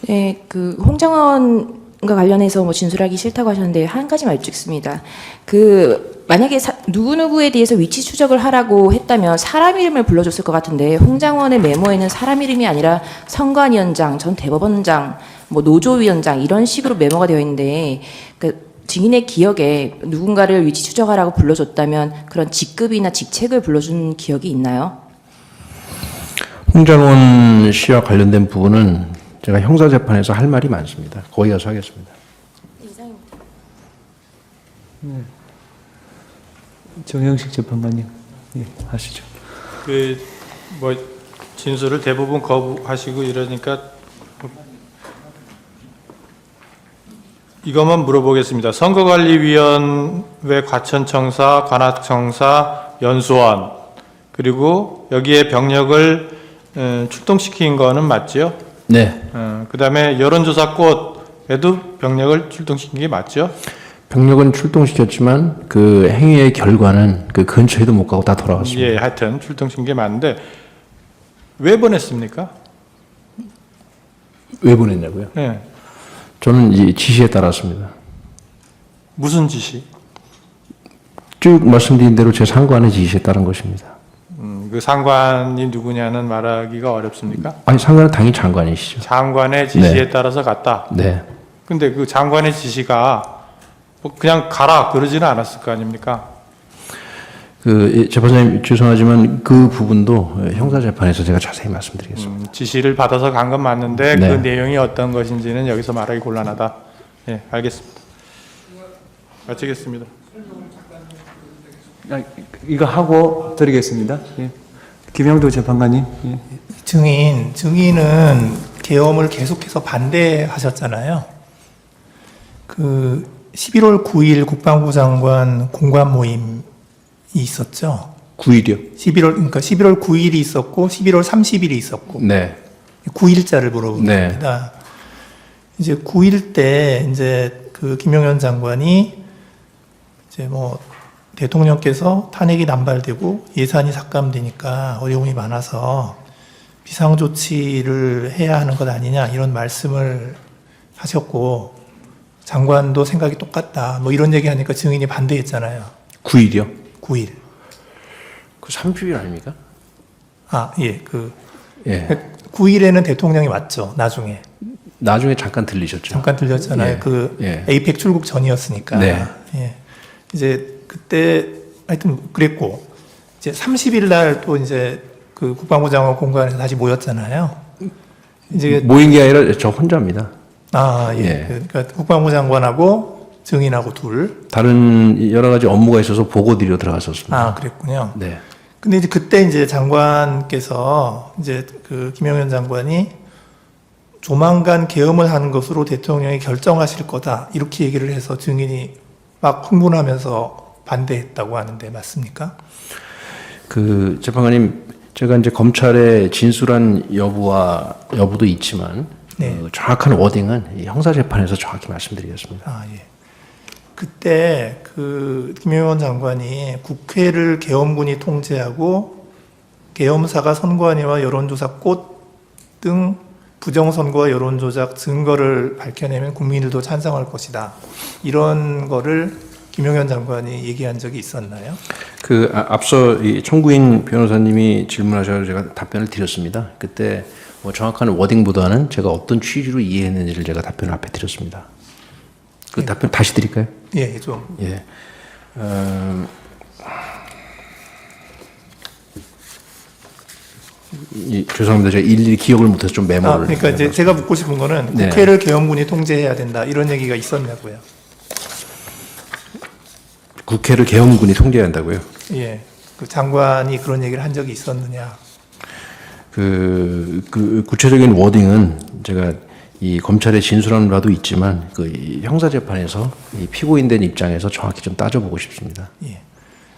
네, 그 홍장원과 관련해서 뭐 진술하기 싫다고 하셨는데 한 가지만 여쭙습니다. 그 만약에 누구누구에 대해서 위치 추적을 하라고 했다면 사람 이름을 불러줬을 것 같은데 홍장원의 메모에는 사람 이름이 아니라 선관위원장, 전 대법원장, 뭐 노조위원장 이런 식으로 메모가 되어 있는데 그 증인의 기억에 누군가를 위치 추적하라고 불러줬다면 그런 직급이나 직책을 불러준 기억이 있나요? 홍장원 씨와 관련된 부분은 제가 형사재판에서 할 말이 많습니다. 거기 가서 하겠습니다. 네. 정영식 재판관님, 예, 하시죠. 뭐 진술을 대부분 거부하시고 이러니까 이것만 물어보겠습니다. 선거관리위원회 과천청사, 관악청사, 연수원 그리고 여기에 병력을 출동시킨 거는 맞죠? 네. 그다음에 여론조사꽃에도 병력을 출동시킨 게 맞죠? 병력은 출동시켰지만 그 행위의 결과는 그 근처에도 못 가고 다 돌아갔습니다. 예, 하여튼 출동시킨 게 맞는데 왜 보냈습니까? 왜 보냈냐고요? 예. 저는 이 지시에 따랐습니다. 무슨 지시? 쭉 말씀드린 대로 제 상관의 지시에 따른 것입니다. 그 상관이 누구냐는 말하기가 어렵습니까? 아니, 상관은 당연히 장관이시죠. 장관의 지시에 네. 따라서 갔다. 네. 근데 그 장관의 지시가 뭐 그냥 가라 그러지는 않았을 거 아닙니까? 재판장님 죄송하지만 그 부분도 형사재판에서 제가 자세히 말씀드리겠습니다. 지시를 받아서 간 건 맞는데 네. 그 내용이 어떤 것인지는 여기서 말하기 곤란하다. 예, 알겠습니다. 마치겠습니다. 이거 하고 드리겠습니다. 예. 김영도 재판관님. 예. 증인은 계엄을 계속해서 반대하셨잖아요. 그 11월 9일 국방부 장관 공관 모임이 있었죠. 9일이요? 11월 9일이 있었고 11월 30일이 있었고 네. 9일자를 물어보는 네. 겁니다. 이제 9일 때 이제 그 김용현 장관이 이제 뭐 대통령께서 탄핵이 남발되고 예산이 삭감되니까 어려움이 많아서 비상조치를 해야 하는 것 아니냐 이런 말씀을 하셨고 장관도 생각이 똑같다 뭐 이런 얘기하니까 증인이 반대했잖아요. 9일이요? 9일. 그 30일 아닙니까? 아, 예. 예. 9일에는 대통령이 왔죠. 나중에. 나중에 잠깐 들리셨죠? 잠깐 들렸잖아요. 예. 그 예. 에이펙 출국 전이었으니까. 네. 예. 이제 그때 하여튼 그랬고 이제 30일 날 또 이제 그 국방부 장관 공관에서 다시 모였잖아요. 이제 모인 게 아니라 저 혼자입니다. 아, 예. 예. 그러니까 국방부 장관하고 증인하고 둘. 다른 여러 가지 업무가 있어서 보고 드리러 들어갔었습니다. 아, 그랬군요. 네. 근데 이제 그때 이제 장관께서 이제 그 김영현 장관이 조만간 계엄을 하는 것으로 대통령이 결정하실 거다. 이렇게 얘기를 해서 증인이 막 흥분하면서 반대했다고 하는데 맞습니까? 그 재판관님, 제가 이제 검찰의 진술한 여부도 있지만 네. 정확한 워딩은 이 형사재판에서 정확히 말씀드리겠습니다. 아, 예. 그때 그 김영현 장관이 국회를 계엄군이 통제하고 계엄사가 선관위와 여론조사 꽃 등 부정선거와 여론조작 증거를 밝혀내면 국민들도 찬성할 것이다. 이런 거를 김용현 장관이 얘기한 적이 있었나요? 앞서 이 청구인 변호사님이 질문하셔서 제가 답변을 드렸습니다. 그때 뭐 정확한 워딩보다는 제가 어떤 취지로 이해했는지를 제가 답변을 앞에 드렸습니다. 그 예. 답변 다시 드릴까요? 예, 좀. 예. 죄송합니다. 제가 일일이 기억을 못해서 좀 메모를. 그러니까 이제 제가 묻고 싶은 거는 네. 국회를 계엄군이 통제해야 된다. 이런 얘기가 있었냐고요. 국회를 계엄군이 통제해야 한다고요? 예. 그 장관이 그런 얘기를 한 적이 있었느냐. 그 구체적인 워딩은 제가 이 검찰의 진술한 바도 있지만 이 형사재판에서 이 피고인된 입장에서 정확히 좀 따져보고 싶습니다. 예.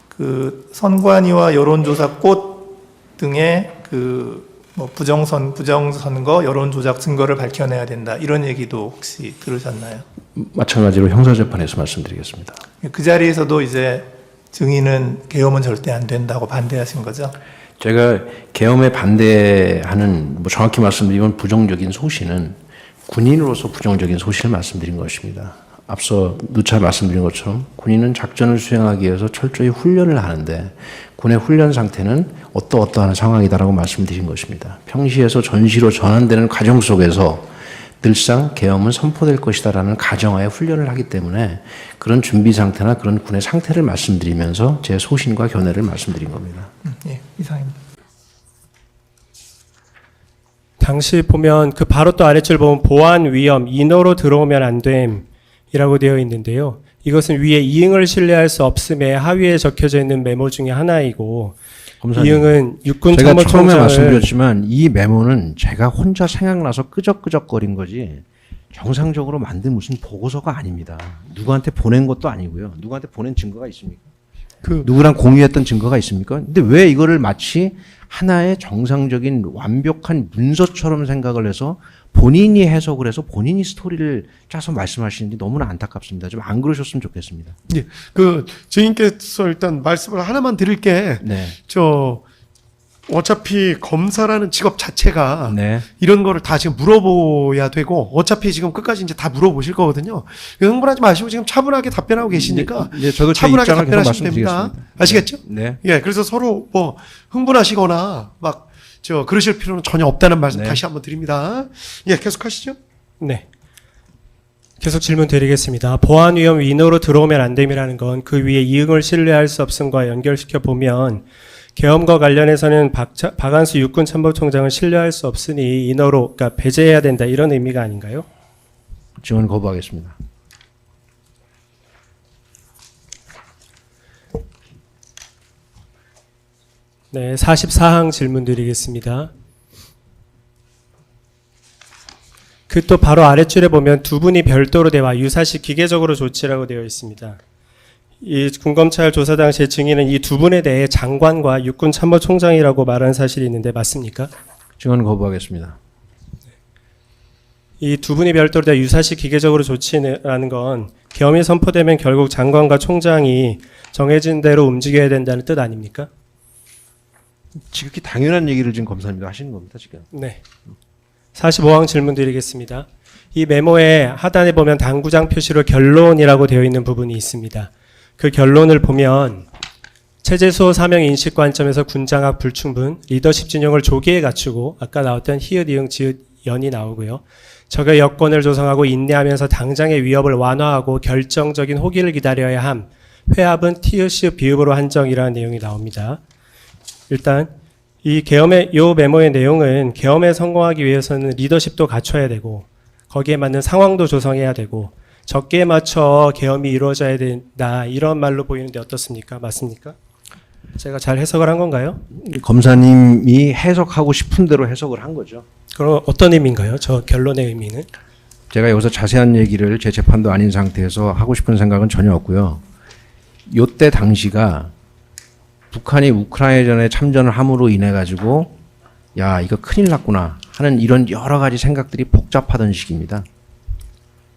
그 선관위와 여론조사 꽃 등의 그 뭐 부정선거 여론조작 증거를 밝혀내야 된다. 이런 얘기도 혹시 들으셨나요? 마찬가지로 형사재판에서 말씀드리겠습니다. 그 자리에서도 이제 증인은 계엄은 절대 안 된다고 반대하신 거죠? 제가 계엄에 반대하는, 뭐 정확히 말씀드리면 부정적인 소신은 군인으로서 부정적인 소신을 말씀드린 것입니다. 앞서 누차 말씀드린 것처럼 군인은 작전을 수행하기 위해서 철저히 훈련을 하는데 군의 훈련 상태는 어떠어떠한 상황이다라고 말씀드린 것입니다. 평시에서 전시로 전환되는 과정 속에서 늘상 계엄은 선포될 것이다라는 가정하에 훈련을 하기 때문에 그런 준비 상태나 그런 군의 상태를 말씀드리면서 제 소신과 견해를 말씀드린 겁니다. 예, 이상입니다. 당시 보면 그 바로 또 아래줄 보면 보안 위험 인허로 들어오면 안 됨이라고 되어 있는데요. 이것은 위에 이응을 신뢰할 수 없음에 하위에 적혀져 있는 메모 중에 하나이고 검사님, 이응은 육군 제가 처음에 참모총장을 말씀드렸지만 이 메모는 제가 혼자 생각나서 끄적끄적거린 거지 정상적으로 만든 무슨 보고서가 아닙니다. 누구한테 보낸 것도 아니고요. 누구한테 보낸 증거가 있습니까? 누구랑 공유했던 증거가 있습니까? 근데 왜 이거를 마치 하나의 정상적인 완벽한 문서처럼 생각을 해서 본인이 해석을 해서 본인이 스토리를 짜서 말씀하시는지 너무나 안타깝습니다. 좀 안 그러셨으면 좋겠습니다. 예, 증인께서 일단 말씀을 하나만 드릴게. 네. 어차피 검사라는 직업 자체가 네. 이런 거를 다 지금 물어봐야 되고 어차피 지금 끝까지 이제 다 물어보실 거거든요. 흥분하지 마시고 지금 차분하게 답변하고 계시니까 네, 저도 제 차분하게 입장을 계속 답변하시면 됩니다. 말씀드리겠습니다. 아시겠죠? 네. 예, 그래서 서로 뭐 흥분하시거나 막 그러실 필요는 전혀 없다는 말씀 네. 다시 한번 드립니다. 예, 계속하시죠. 네. 계속 질문 드리겠습니다. 보안 위험 인허로 들어오면 안 됨이라는 건 그 위에 이응을 신뢰할 수 없음과 연결시켜 보면 계엄과 관련해서는 박한수 육군 참모총장을 신뢰할 수 없으니 인허로 그러니까 배제해야 된다 이런 의미가 아닌가요? 증언 거부하겠습니다. 네, 44항 질문 드리겠습니다. 그 또 바로 아랫줄에 보면 두 분이 별도로 대화, 유사시 기계적으로 조치라고 되어 있습니다. 이 군검찰 조사 당시에 증인은 이 두 분에 대해 장관과 육군 참모총장이라고 말한 사실이 있는데 맞습니까? 증언 거부하겠습니다. 이 두 분이 별도로 대화 유사시 기계적으로 조치라는 건 계엄이 선포되면 결국 장관과 총장이 정해진 대로 움직여야 된다는 뜻 아닙니까? 지극히 당연한 얘기를 지금 검사님도 하시는 겁니다, 지금. 네. 45항 질문 드리겠습니다. 이 메모의 하단에 보면 당구장 표시로 결론이라고 되어 있는 부분이 있습니다. 그 결론을 보면 체제수호 사명 인식 관점에서 군장악 불충분, 리더십 진영을 조기에 갖추고 아까 나왔던 히읗, 이응, 지읒, 연이 나오고요. 적의 여건을 조성하고 인내하면서 당장의 위협을 완화하고 결정적인 호기를 기다려야 함. 회합은 티읕, 시읒, 비읍으로 한정이라는 내용이 나옵니다. 일단 이 계엄의 요 메모의 내용은 계엄에 성공하기 위해서는 리더십도 갖춰야 되고 거기에 맞는 상황도 조성해야 되고 적기에 맞춰 계엄이 이루어져야 된다 이런 말로 보이는데 어떻습니까? 맞습니까? 제가 잘 해석을 한 건가요? 검사님이 해석하고 싶은 대로 해석을 한 거죠. 그럼 어떤 의미인가요? 저 결론의 의미는? 제가 여기서 자세한 얘기를 제 재판도 아닌 상태에서 하고 싶은 생각은 전혀 없고요. 요때 당시가 북한이 우크라이나전에 참전을 함으로 인해 가지고 야 이거 큰일 났구나 하는 이런 여러 가지 생각들이 복잡하던 시기입니다.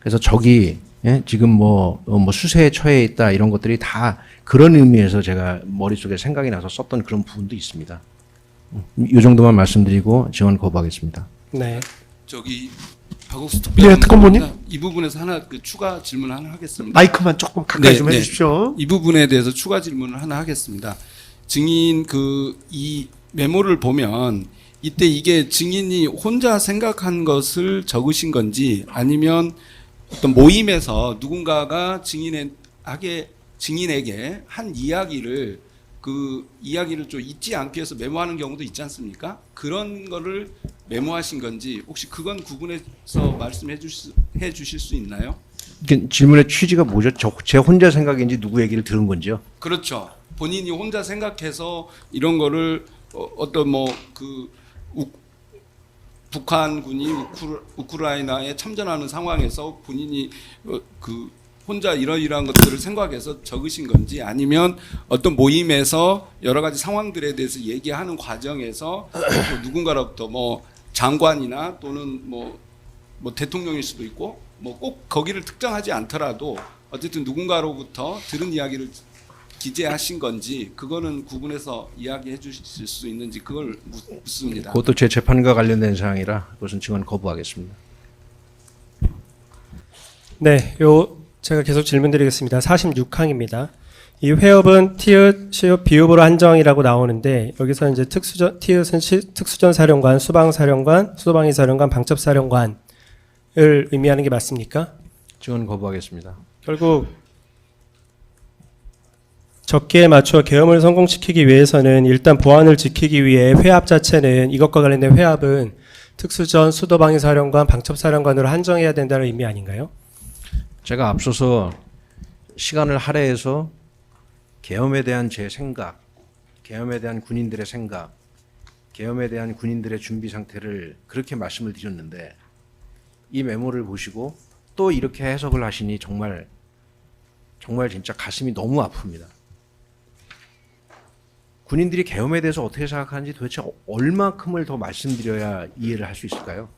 그래서 적이 지금 뭐 수세에 처해 있다 이런 것들이 다 그런 의미에서 제가 머릿속에 생각이 나서 썼던 그런 부분도 있습니다. 이 정도만 말씀드리고 증언 거부하겠습니다. 네. 네, 박옥수 특별한 특검보님. 이 부분에서 하나 추가 질문 하나 하겠습니다. 마이크만 조금 가까이 네, 좀 네. 해주십시오. 이 부분에 대해서 추가 질문을 하나 하겠습니다. 증인 이 메모를 보면 이때 이게 증인이 혼자 생각한 것을 적으신 건지 아니면 어떤 모임에서 누군가가 증인에게 한 이야기를 그 이야기를 좀 잊지 않기 위해서 메모하는 경우도 있지 않습니까? 그런 거를 메모하신 건지 혹시 그건 구분해서 말씀해 주실 수 있나요? 질문의 취지가 뭐죠? 제 혼자 생각인지 누구 얘기를 들은 건지요? 그렇죠. 본인이 혼자 생각해서 이런 거를 북한군이 우크라이나에 참전하는 상황에서 본인이 혼자 이러이러한 것들을 생각해서 적으신 건지 아니면 어떤 모임에서 여러 가지 상황들에 대해서 얘기하는 과정에서 누군가로부터 장관이나 또는 대통령일 수도 있고 꼭 거기를 특정하지 않더라도 어쨌든 누군가로부터 들은 이야기를 기재하신 건지 그거는 구분해서 이야기해 주실 수 있는지 그걸 묻습니다. 그것도 제 재판과 관련된 사항이라 그것은 증언 거부하겠습니다. 네, 제가 계속 질문드리겠습니다. 46항입니다. 이 회업은 티읕, 시읒, 비읍으로 한정이라고 나오는데 여기서 이제 티읕은 특수전 사령관, 수방 사령관, 수도방위 사령관, 방첩 사령관을 의미하는 게 맞습니까? 증언 거부하겠습니다. 결국 적기에 맞춰 계엄을 성공시키기 위해서는 일단 보안을 지키기 위해 회합 자체는 이것과 관련된 회합은 특수전, 수도방위 사령관, 방첩 사령관으로 한정해야 된다는 의미 아닌가요? 제가 앞서서 시간을 할애해서 계엄에 대한 제 생각, 계엄에 대한 군인들의 생각, 계엄에 대한 군인들의 준비 상태를 그렇게 말씀을 드렸는데 이 메모를 보시고 또 이렇게 해석을 하시니 정말 진짜 가슴이 너무 아픕니다. 군인들이 계엄에 대해서 어떻게 생각하는지 도대체 얼마큼을 더 말씀드려야 이해를 할 수 있을까요?